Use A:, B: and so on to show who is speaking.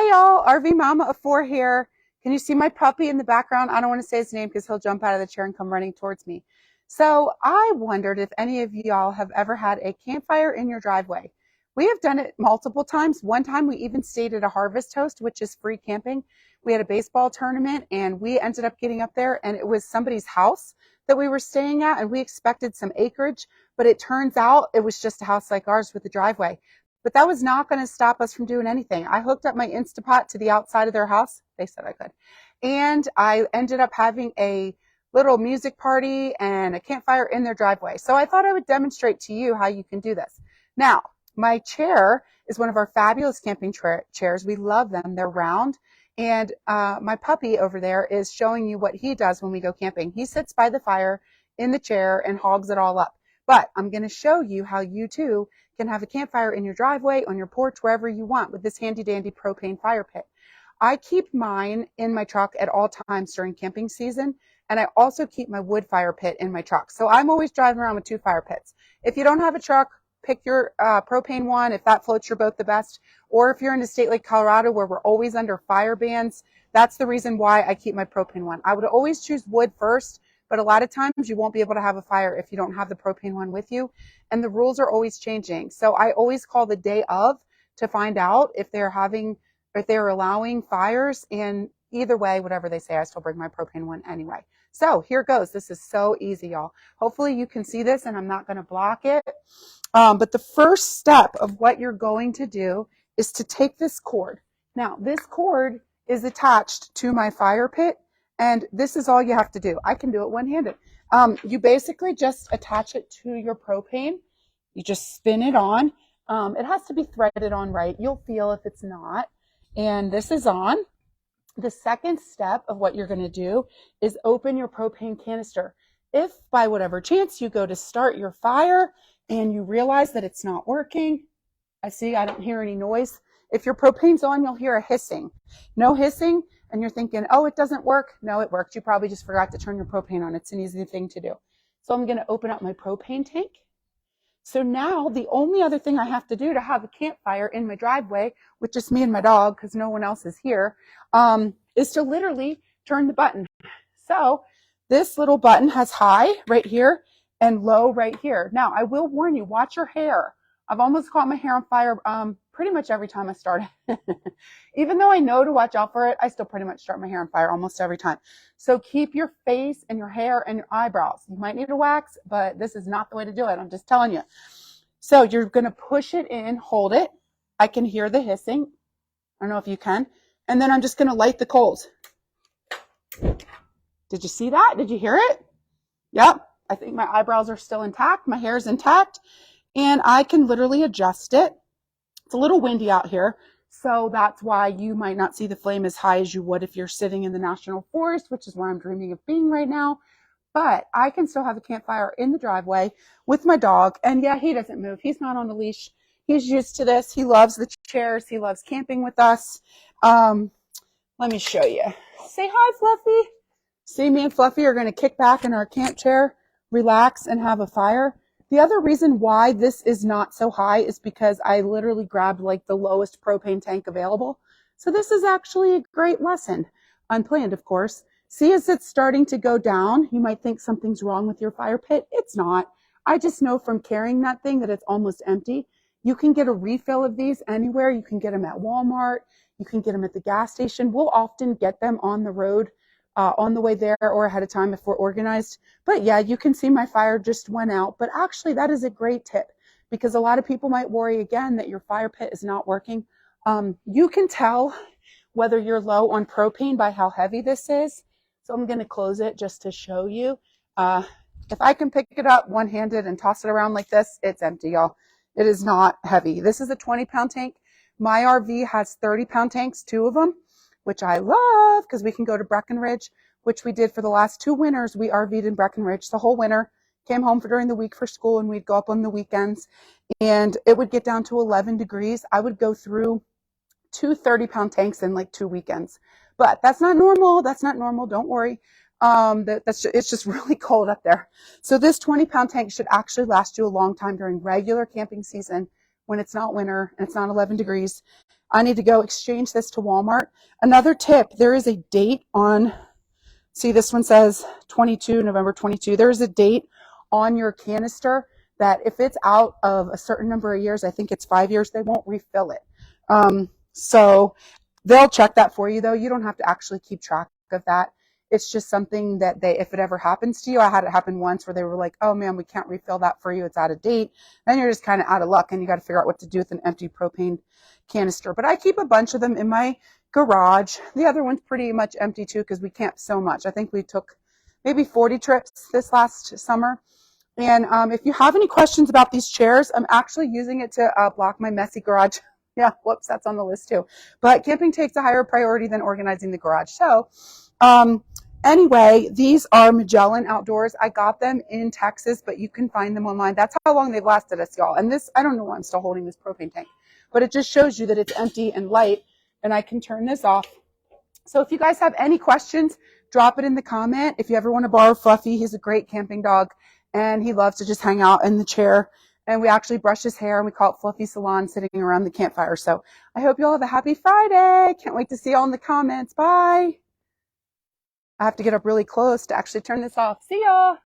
A: Hi y'all, RV Mama of 4 here. Can you see my puppy in the background? I don't want to say his name because he'll jump out of the chair and come running towards me. So I wondered if any of y'all have ever had a campfire in your driveway. We have done it multiple times. One time we even stayed at a harvest host, which is free camping. We had a baseball tournament and we ended up getting up there and it was somebody's house that we were staying at and we expected some acreage, but it turns out it was just a house like ours with a driveway. But that was not going to stop us from doing anything. I hooked up my Instapot to the outside of their house. They said I could. And I ended up having a little music party and a campfire in their driveway. So I thought I would demonstrate to you how you can do this. Now, my chair is one of our fabulous camping chairs. We love them. They're round. And my puppy over there is showing you what he does when we go camping. He sits by the fire in the chair and hogs it all up. But I'm going to show you how you too can have a campfire in your driveway, on your porch, wherever you want with this handy dandy propane fire pit. I keep mine in my truck at all times during camping season, and I also keep my wood fire pit in my truck. So I'm always driving around with 2 fire pits. If you don't have a truck, pick your propane one if that floats your boat the best. Or if you're in a state like Colorado where we're always under fire bans, that's the reason why I keep my propane one. I would always choose wood first, but a lot of times you won't be able to have a fire if you don't have the propane one with you. And the rules are always changing. So I always call the day of to find out if they're allowing fires. And either way, whatever they say, I still bring my propane one anyway. So here goes. This is so easy, y'all. Hopefully you can see this and I'm not going to block it. But the first step of what you're going to do is to take this cord. Now, this cord is attached to my fire pit. And this is all you have to do. I can do it one-handed. You basically just attach it to your propane. You just spin it on. It has to be threaded on right. You'll feel if it's not. And this is on. The second step of what you're going to do is open your propane canister. If by whatever chance you go to start your fire and you realize that it's not working, I don't hear any noise. If your propane's on, you'll hear a hissing. No hissing. And you're thinking, oh, it doesn't work. No, it worked. You probably just forgot to turn your propane on. It's an easy thing to do. So I'm going to open up my propane tank. So now the only other thing I have to do to have a campfire in my driveway, with just me and my dog, because no one else is here, is to literally turn the button. So this little button has high right here and low right here. Now, I will warn you, watch your hair. I've almost caught my hair on fire pretty much every time I start it. Even though I know to watch out for it, I still pretty much start my hair on fire almost every time. So keep your face and your hair and your eyebrows. You might need a wax, but this is not the way to do it. I'm just telling you. So you're going to push it in, hold it. I can hear the hissing. I don't know if you can. And then I'm just going to light the coals. Did you see that? Did you hear it? Yep. I think my eyebrows are still intact. My hair is intact. And I can literally adjust it. It's a little windy out here, so that's why you might not see the flame as high as you would if you're sitting in the national forest, which is where I'm dreaming of being right now. But I can still have a campfire in the driveway with my dog. And yeah, he doesn't move. He's not on a leash. He's used to this. He loves the chairs. He loves camping with us. Let me show you. Say hi, Fluffy. See, me and Fluffy are going to kick back in our camp chair, relax, and have a fire. The other reason why this is not so high is because I literally grabbed like the lowest propane tank available. So this is actually a great lesson. Unplanned, of course. See, as it's starting to go down, you might think something's wrong with your fire pit. It's not. I just know from carrying that thing that it's almost empty. You can get a refill of these anywhere. You can get them at Walmart. You can get them at the gas station. We'll often get them on the road. On the way there or ahead of time if we're organized. But yeah, you can see my fire just went out. But actually, that is a great tip because a lot of people might worry again that your fire pit is not working. You can tell whether you're low on propane by how heavy this is. So I'm going to close it just to show you. If I can pick it up one-handed and toss it around like this, it's empty, y'all. It is not heavy. This is a 20-pound tank. My RV has 30-pound tanks, 2 of them, which I love because we can go to Breckenridge, which we did for the last 2 winters. We RV'd in Breckenridge the whole winter, came home during the week for school, and we'd go up on the weekends. And it would get down to 11 degrees. I would go through 2 30-pound tanks in like 2 weekends. But that's not normal. That's not normal. Don't worry. It's just really cold up there. So this 20-pound tank should actually last you a long time during regular camping season when it's not winter and it's not 11 degrees. I need to go exchange this to Walmart. Another tip, there is a date on, see this one says 22, November 22. There's a date on your canister that if it's out of a certain number of years, I think it's 5 years, they won't refill it. So they'll check that for you though. You don't have to actually keep track of that. It's just something that if it ever happens to you, I had it happen once where they were like, oh man, we can't refill that for you. It's out of date. Then you're just kind of out of luck and you got to figure out what to do with an empty propane canister. But I keep a bunch of them in my garage. The other one's pretty much empty too because we camp so much. I think we took maybe 40 trips this last summer. And if you have any questions about these chairs, I'm actually using it to block my messy garage. Yeah, whoops, that's on the list too. But camping takes a higher priority than organizing the garage. So anyway, these are Magellan Outdoors. I got them in Texas, but you can find them online. That's how long they've lasted us, y'all. And this, I don't know why I'm still holding this propane tank, but it just shows you that it's empty and light, and I can turn this off. So if you guys have any questions, drop it in the comment. If you ever want to borrow Fluffy, he's a great camping dog, and he loves to just hang out in the chair. And we actually brush his hair, and we call it Fluffy Salon, sitting around the campfire. So I hope you all have a happy Friday. Can't wait to see you all in the comments. Bye. I have to get up really close to actually turn this off. See y'all.